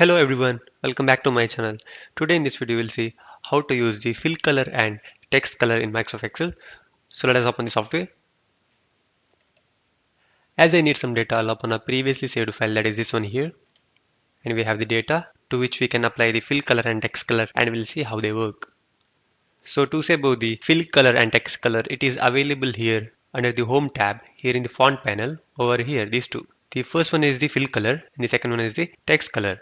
Hello everyone, welcome back to my channel. Today in this video we'll see how to use the fill color and text color in Microsoft Excel. So let us open the software. As I need some data, I'll open a previously saved file, that is this one here. And we have the data to which we can apply the fill color and text color, and we'll see how they work. So to say about the fill color and text color, it is available here under the home tab here in the font panel over here, these two. The first one is the fill color and the second one is the text color.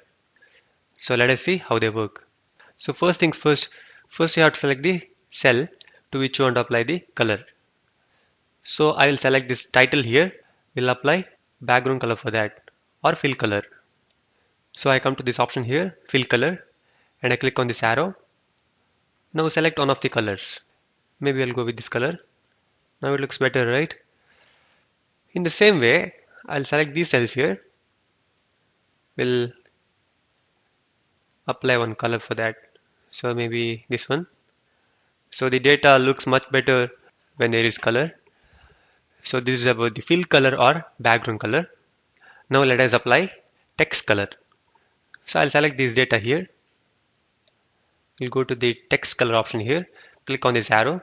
So let us see how they work. So first things first you have to select the cell to which you want to apply the color. So I will select this title here, will apply background color for that or fill color. So I come to this option here, fill color, and I click on this arrow. Now select one of the colors. Maybe I'll go with this color. Now it looks better, right? In the same way, I'll select these cells here, will apply one color for that. So maybe this one. So the data looks much better when there is color. So this is about the fill color or background color. Now let us apply text color. So I'll select this data here. We'll go to the text color option here. Click on this arrow.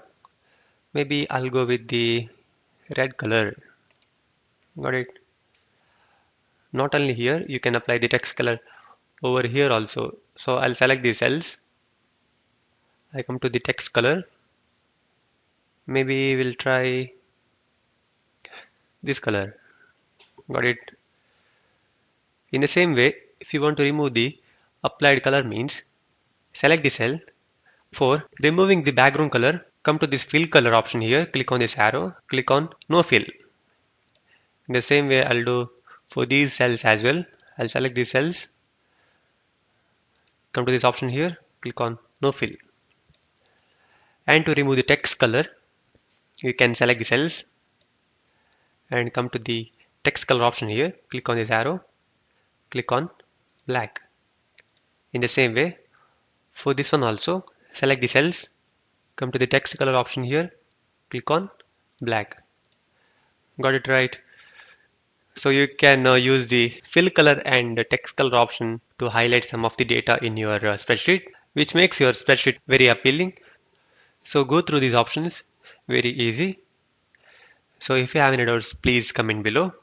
Maybe I'll go with the red color. Got it? Not only here, you can apply the text color over here also. So I'll select these cells. I come to the text color. Maybe we'll try this color. Got it? In the same way, if you want to remove the applied color means select the cell. For removing the background color, come to this fill color option here, click on this arrow, click on no fill. In the same way I'll do for these cells as well. I'll select these cells, come to this option here, click on no fill. And to remove the text color, you can select the cells and come to the text color option here, click on this arrow, click on black. In the same way, for this one also, select the cells, come to the text color option here, click on black. Got it right? So you can use the fill color and the text color option to highlight some of the data in your spreadsheet, which makes your spreadsheet very appealing. So go through these options, very easy. So if you have any doubts, please comment below.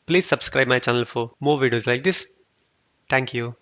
Please subscribe my channel for more videos like this. Thank you.